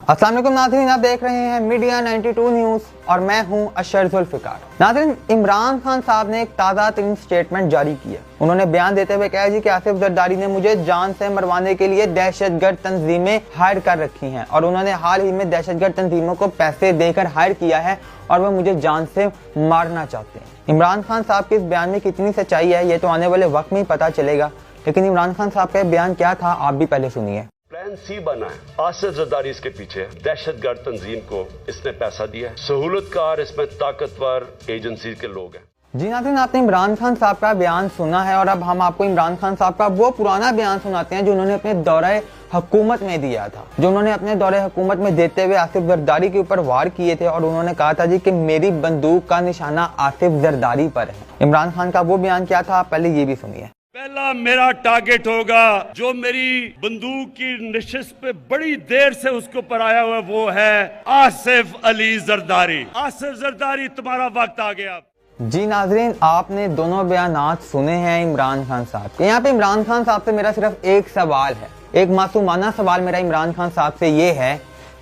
अस्सलाम वालेकुम नाज़रीन, आप देख रहे हैं मीडिया 92 न्यूज़ और मैं हूं अशर जुल्फ़िकार। नाज़रीन, इमरान खान साहब ने एक ताज़ा तरीन स्टेटमेंट जारी की है। उन्होंने बयान देते हुए कहा जी कि आसिफ जरदारी ने मुझे जान से मरवाने के लिए दहशतगर्द तंजीमें हायर कर रखी हैं और उन्होंने हाल ही में दहशतगर्द तंजीमों को पैसे देकर हायर किया है और वह मुझे जान से मारना चाहते हैं। इमरान खान साहब के इस बयान में कितनी सच्चाई है ये तो आने वाले वक्त में ही पता चलेगा, लेकिन इमरान खान साहब का बयान क्या था आप भी पहले सुनिए। प्लान सी बना है, आसिफ जरदारी इसके पीछे, दहशतगर्द तंजीम को इसने पैसा दिया है, सहूलतकार इसमें ताकतवर एजेंसी के लोग हैं। जी नाज़रीन, आपने इमरान खान साहब का बयान सुना है और अब हम आपको इमरान खान साहब का वो पुराना बयान सुनाते हैं जो उन्होंने अपने दौरे हुकूमत में दिया था, जो उन्होंने अपने दौरे हुकूमत में देते हुए आसिफ जरदारी के ऊपर वार किए थे और उन्होंने कहा था जी कि मेरी बंदूक का निशाना आसिफ जरदारी पर है। इमरान खान का वो बयान क्या था, आप पहले ये भी सुनिए। पहला मेरा टारगेट होगा जो मेरी बंदूक की नशिश पे बड़ी देर से उसके ऊपर आया हुआ वो है आसिफ अली जरदारी। आसिफ जरदारी, तुम्हारा वक्त आ गया। जी नाजरीन, आपने दोनों बयानात सुने हैं इमरान खान साहब के। यहाँ पे इमरान खान साहब से मेरा सिर्फ एक सवाल है, एक मासूमाना सवाल मेरा इमरान खान साहब से ये है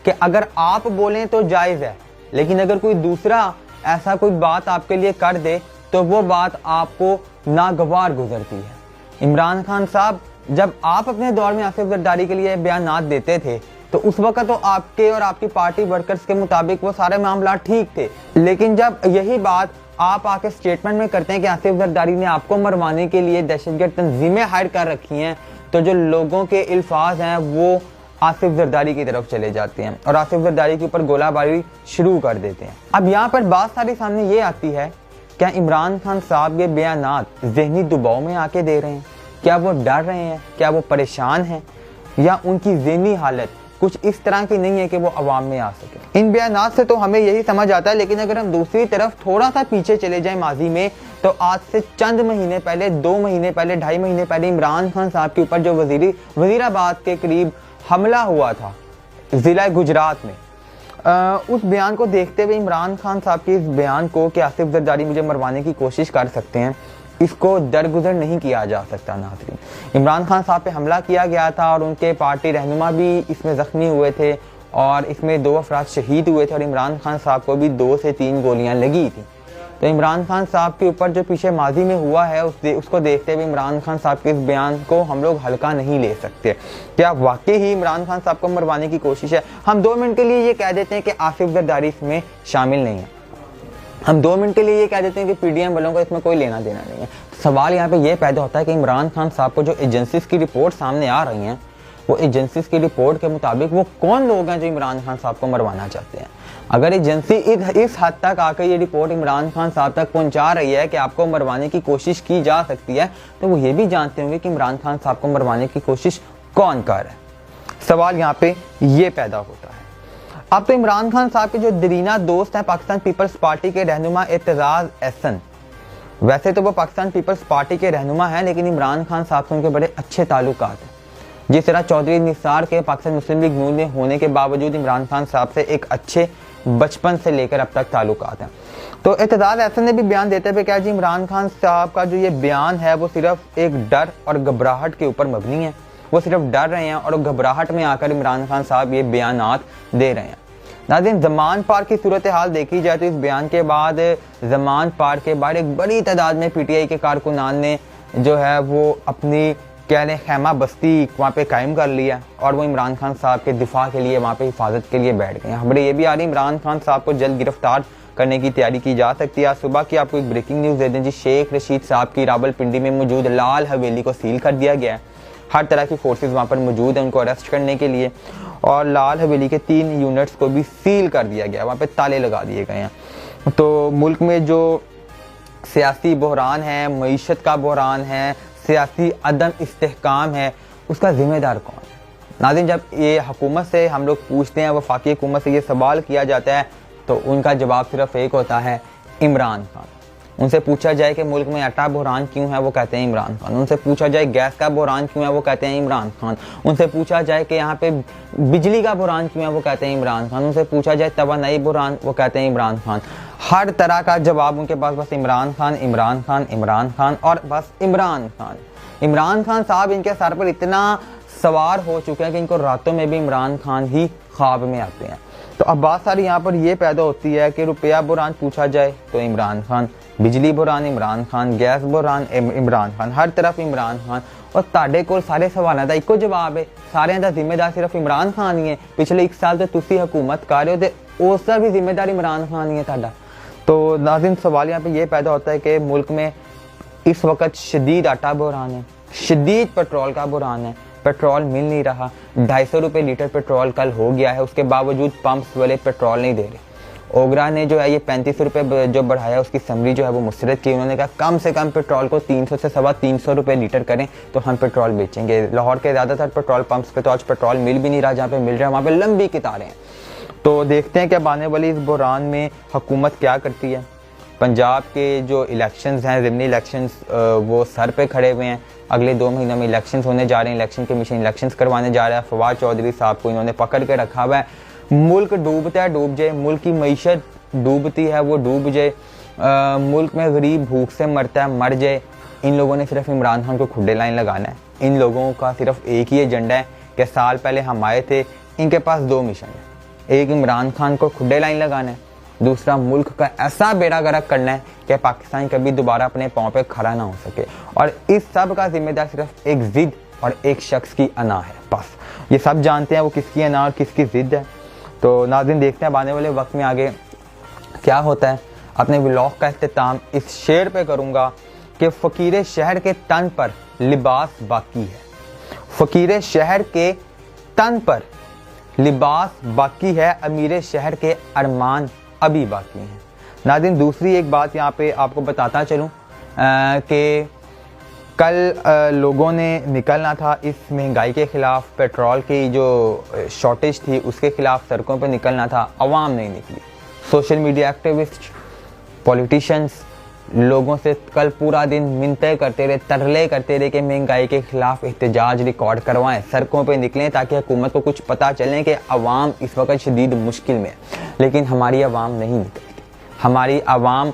कि अगर आप बोलें तो जायज है, लेकिन अगर कोई दूसरा ऐसा कोई बात आपके लिए कर दे तो वो बात आपको नागवार गुजरती है। इमरान खान साहब, जब आप अपने दौर में आसिफ जरदारी के लिए बयानात देते थे तो उस वक्त तो आपके और आपकी पार्टी वर्कर्स के मुताबिक वो सारे मामला ठीक थे, लेकिन जब यही बात आप आके स्टेटमेंट में करते हैं कि आसिफ जरदारी ने आपको मरवाने के लिए दहशतगर्द तंजीमें हायर कर रखी हैं, तो जो लोगों के अल्फाज हैं वो आसिफ जरदारी की तरफ चले जाते हैं और आसिफ जरदारी के ऊपर गोलाबारी शुरू कर देते हैं। अब यहाँ पर बात सारी सामने ये आती है, क्या इमरान खान साहब ये बयानात ज़हनी दबाव में आके दे रहे हैं? क्या वो डर रहे हैं? क्या वो परेशान हैं? या उनकी ज़हनी हालत कुछ इस तरह की नहीं है कि वो अवाम में आ सके? इन बयानात से तो हमें यही समझ आता है, लेकिन अगर हम दूसरी तरफ थोड़ा सा पीछे चले जाएं माजी में, तो आज से चंद महीने पहले, 2 महीने पहले, 2.5 महीने पहले इमरान खान साहब के ऊपर जो वजीराबाद के करीब हमला हुआ था ज़िला गुजरात में, उस बयान को देखते हुए इमरान खान साहब के इस बयान को कि आसिफ जरदारी मुझे मरवाने की कोशिश कर सकते हैं, इसको दरगुजर नहीं किया जा सकता। नाज़रीन, इमरान खान साहब पे हमला किया गया था और उनके पार्टी रहनुमा भी इसमें ज़ख्मी हुए थे और इसमें 2 अफराद शहीद हुए थे और इमरान खान साहब को भी 2 से 3 गोलियां लगी थी। तो इमरान खान साहब के ऊपर जो पीछे माजी में हुआ है उसको देखते हुए इमरान खान साहब के इस बयान को हम लोग हल्का नहीं ले सकते। क्या वाकई ही इमरान खान साहब को मरवाने की कोशिश है? हम 2 मिनट के लिए ये कह देते हैं कि आसिफ जरदारी इसमें शामिल नहीं है, हम 2 मिनट के लिए ये कह देते हैं कि पीडीएम वालों का इसमें कोई लेना देना नहीं है। सवाल यहाँ पे ये पैदा होता है कि इमरान खान साहब को जो एजेंसीज की रिपोर्ट सामने आ रही हैं, वो एजेंसीज की रिपोर्ट के मुताबिक वो कौन लोग हैं जो इमरान खान साहब को मरवाना चाहते हैं? अगर एजेंसी इस हद तक आकर ये रिपोर्ट इमरान खान साहब तक पहुंचा रही है कि आपको मरवाने की कोशिश की जा सकती है, तो वो ये भी जानते होंगे कि इमरान खान साहब को मरवाने की कोशिश कौन कर रहा है। सवाल यहाँ पे ये पैदा होता है। अब तो इमरान खान साहब के जो दरीना दोस्त हैं पाकिस्तान पीपल्स पार्टी के रहनुमा एतजाज एहसन, वैसे तो वो पाकिस्तान पीपल्स पार्टी के रहनुमा हैं, लेकिन इमरान खान साहब से उनके बड़े अच्छे ताल्लुकात हैं। जिस तरह चौधरी निसार के पाकिस्तान मुस्लिम लीग नून में होने के बावजूद इमरान खान साहब से एक अच्छे बचपन से लेकर अब तक ताल्लुकात हैं। तो एतजाज एहसन ने भी बयान देते हुए कहा जी इमरान खान साहब का जो ये बयान है वो सिर्फ एक डर और घबराहट के ऊपर मबनी है। वो सिर्फ डर रहे हैं और घबराहट में आकर इमरान खान साहब ये बयानात दे रहे हैं। नाज़रीन, ज़मान पार्क की सूरत हाल देखी जाए तो इस बयान के बाद ज़मान पार्क के बाहर एक बड़ी तादाद में पीटीआई के कारकुनान ने जो है वो अपनी कह लें खैमा बस्ती वहाँ पे कायम कर लिया और वो इमरान खान साहब के दिफा के लिए वहाँ पे हिफाजत के लिए बैठ गए। खबरें ये भी आ रही इमरान खान साहब को जल्द गिरफ्तार करने की तैयारी की जा सकती है। आज सुबह की आपको एक ब्रेकिंग न्यूज़ दे दें जी, शेख रशीद साहब की रावलपिंडी में मौजूद लाल हवेली को सील कर दिया गया है। हर तरह की फोर्सेज वहाँ पर मौजूद हैं उनको अरेस्ट करने के लिए, और लाल हवेली के 3 यूनिट्स को भी सील कर दिया गया, वहाँ पे ताले लगा दिए गए हैं। तो मुल्क में जो सियासी बहरान है, मईशत का बहरान है, सियासी अदम इस्तेहकाम है, उसका जिम्मेदार कौन है? नाज़रीन, जब ये हुकूमत से हम लोग पूछते हैं, वफाकी हुकूमत से ये सवाल किया जाता है, तो उनका जवाब सिर्फ एक होता है, इमरान खान। उनसे पूछा जाए कि मुल्क में आटा बहरान क्यों है, वो कहते हैं इमरान खान। उनसे पूछा जाए गैस का बहरान क्यों है, वो कहते हैं इमरान खान। उनसे पूछा जाए कि यहाँ पे बिजली का बहरान क्यों है, वो कहते हैं इमरान खान। उनसे पूछा जाए तवानाई बहरान, वो कहते हैं इमरान खान। हर तरह का जवाब उनके पास बस इमरान खान, इमरान खान, इमरान खान और बस इमरान खान। इमरान खान साहब इनके सर पर इतना सवार हो चुके हैं कि इनको रातों में भी इमरान खान ही ख्वाब में आते हैं। तो अब बात सारी यहाँ पर ये पैदा होती है कि रुपया बुरान पूछा जाए तो इमरान खान, बिजली बुरान इमरान खान, गैस बुरान इमरान खान, हर तरफ इमरान खान। और ताड़े कोल सारे सवालों का इको जवाब है, सारे का जिम्मेदार सिर्फ इमरान खान ही है। पिछले 1 साल तो तुसी हुकूमत कर रहे हो तो उसका भी जिम्मेदार इमरान खान ही है ताड़ा। तो नाज़रीन सवाल यहाँ पे ये पैदा होता है कि मुल्क में इस वक्त शदीद आटा बुरान है, शदीद पेट्रोल का बुरान है, पेट्रोल मिल नहीं रहा। 250 रुपये लीटर पेट्रोल कल हो गया है, उसके बावजूद पंप्स वाले पेट्रोल नहीं दे रहे। ओगरा ने जो है ये 35 रुपये जो बढ़ाया उसकी समरी जो है वो मुस्तरद की। उन्होंने कहा कम से कम पेट्रोल को 300 से 325 रुपये लीटर करें तो हम पेट्रोल बेचेंगे। लाहौर के ज़्यादातर पेट्रोल पंप्स पे तो आज पेट्रोल मिल भी नहीं रहा, जहाँ पे मिल रहा है वहाँ पे लंबी कतारें हैं। तो देखते हैं कि अब आने वाली इस बुरान में हुकूमत क्या करती है। पंजाब के जो इलेक्शंस हैं, ज़िमनी इलेक्शंस, वो सर पे खड़े हुए हैं। अगले 2 महीनों में इलेक्शंस होने जा रहे हैं, इलेक्शन कमीशन इलेक्शंस करवाने जा रहा है। फवाद चौधरी साहब को इन्होंने पकड़ के रखा हुआ है। मुल्क डूबता है डूब जाए, मुल्क की मईशत डूबती है वो डूब जाए, मुल्क में गरीब भूख से मरता है मर जाए। इन लोगों ने सिर्फ इमरान खान को खुडे लाइन लगाना है। इन लोगों का सिर्फ एक ही एजेंडा है कि साल पहले हम आए थे, इनके पास 2 मिशन है। एक इमरान खान को खुडे लाइन लगाना है, दूसरा मुल्क का ऐसा बेड़ा गर्क करना है कि पाकिस्तान कभी दोबारा अपने पाँव पे खड़ा ना हो सके। और इस सब का जिम्मेदार सिर्फ एक जिद और एक शख्स की अना है। बस ये सब जानते हैं वो किसकी अना और किसकी जिद है। तो नाज़रीन देखते हैं आने वाले वक्त में आगे क्या होता है। अपने व्लॉग का इख्तिताम इस शेर पे करूँगा कि फ़कीर शहर के तन पर लिबास बाकी है, फ़कीर शहर के तन पर लिबास बाकी है, अमीर शहर के अरमान अभी बाकी हैं। नाज़रीन दूसरी एक बात यहाँ पे आपको बताता चलूँ कि कल लोगों ने निकलना था इस महंगाई के ख़िलाफ़, पेट्रोल की जो शॉर्टेज थी उसके ख़िलाफ़ सड़कों पे निकलना था, अवाम नहीं निकली। सोशल मीडिया एक्टिविस्ट, पॉलिटिशियंस लोगों से कल पूरा दिन मिन्नतें करते रहे, तरले करते रहे कि महंगाई के ख़िलाफ़ एहतजाज रिकॉर्ड करवाएं, सड़कों पे निकलें ताकि हुकूमत को कुछ पता चले कि अवाम इस वक्त शदीद मुश्किल में है। लेकिन हमारी आवाम नहीं निकलती। हमारी आवाम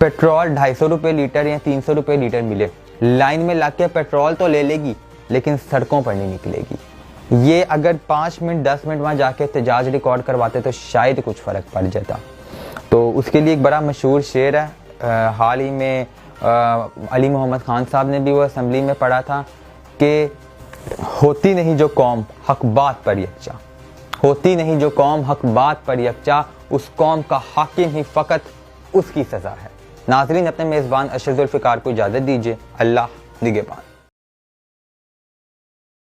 पेट्रोल 250 रुपये लीटर या 300 रुपये लीटर मिले, लाइन में लग के पेट्रोल तो ले लेगी लेकिन सड़कों पर नहीं निकलेगी। ये अगर 5 मिनट 10 मिनट वहाँ जाके एहतजाज रिकॉर्ड करवाते तो शायद कुछ फ़र्क पड़ जाता। तो उसके लिए एक बड़ा मशहूर शेर है, हाल ही में अली मोहम्मद खान साहब ने भी वो असम्बली में पढ़ा था कि होती नहीं जो कौम हक बात पर यकजा, होती नहीं जो कौम हक बात पर यकजा, उस कौम का हाकिम ही फ़कत उसकी सज़ा है। नाज़रीन अपने मेज़बान अशरफ ज़ुल्फ़िकार को इजाज़त दीजिए। अल्लाह निगहबान।